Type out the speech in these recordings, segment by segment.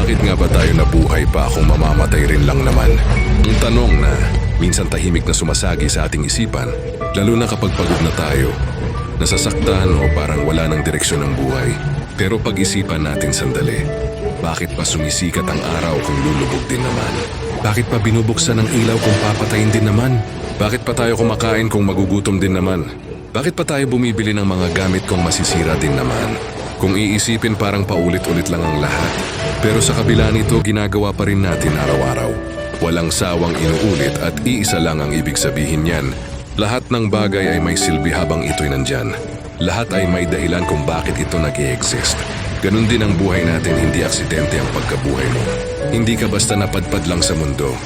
Bakit nga ba tayo nabuhay pa kung mamamatay rin lang naman? Ang tanong na minsan tahimik na sumasagi sa ating isipan, lalo na kapag pagod na tayo, nasasaktan o parang wala ng direksyon ng buhay. Pero pag-isipan natin sandali, bakit pa sumisikat ang araw kung lulubog din naman? Bakit pa binubuksan ang ilaw kung papatayin din naman? Bakit pa tayo kumakain kung magugutom din naman? Bakit pa tayo bumibili ng mga gamit kung masisira din naman? Kung iisipin parang paulit-ulit lang ang lahat. Pero sa kabila nito ginagawa pa rin natin araw-araw. Walang sawang inuulit at iisa lang ang ibig sabihin niyan. Lahat ng bagay ay may silbi habang ito'y nandyan. Lahat ay may dahilan kung bakit ito nag-i-exist. Ganun din ang buhay natin, hindi aksidente ang pagkabuhay mo. Hindi ka basta napadpad lang sa mundo.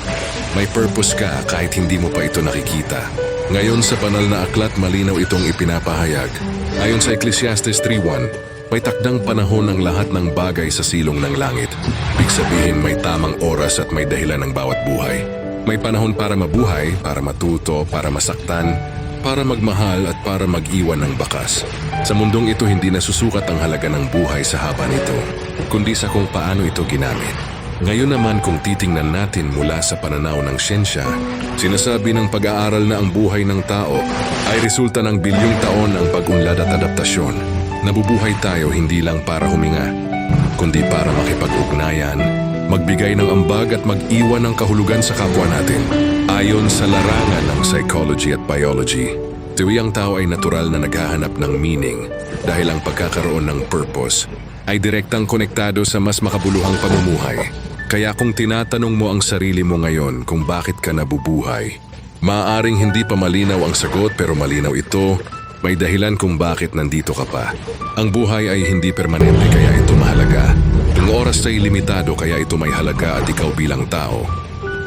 May purpose ka kahit hindi mo pa ito nakikita. Ngayon sa banal na aklat, malinaw itong ipinapahayag. Ayon sa Ecclesiastes 3:1, may takdang panahon ang lahat ng bagay sa silong ng langit. Ibig sabihin may tamang oras at may dahilan ng bawat buhay. May panahon para mabuhay, para matuto, para masaktan, para magmahal at para mag-iwan ng bakas. Sa mundong ito hindi nasusukat ang halaga ng buhay sa haba nito, kundi sa kung paano ito ginamit. Ngayon naman kung titingnan natin mula sa pananaw ng siyensya, sinasabi ng pag-aaral na ang buhay ng tao ay resulta ng bilyong taon ng pag-unlad at adaptasyon. Nabubuhay tayo hindi lang para huminga, kundi para makipag-ugnayan, magbigay ng ambag at mag-iwan ng kahulugan sa kapwa natin. Ayon sa larangan ng psychology at biology, tuwing ang tao ay natural na naghahanap ng meaning dahil ang pagkakaroon ng purpose ay direktang konektado sa mas makabuluhang pamumuhay. Kaya kung tinatanong mo ang sarili mo ngayon kung bakit ka nabubuhay, maaaring hindi pa malinaw ang sagot pero malinaw ito. May dahilan kung bakit nandito ka pa. Ang buhay ay hindi permanente kaya ito mahalaga. Ang oras ay limitado kaya ito may halaga at ikaw bilang tao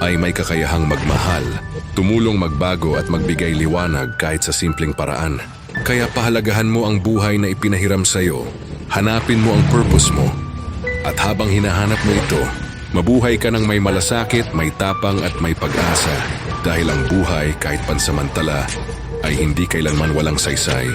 ay may kakayahang magmahal, tumulong magbago at magbigay liwanag kahit sa simpleng paraan. Kaya pahalagahan mo ang buhay na ipinahiram sa'yo. Hanapin mo ang purpose mo. At habang hinahanap mo ito, mabuhay ka ng may malasakit, may tapang at may pag-asa. Dahil ang buhay kahit pansamantala ay hindi kailanman walang saysay.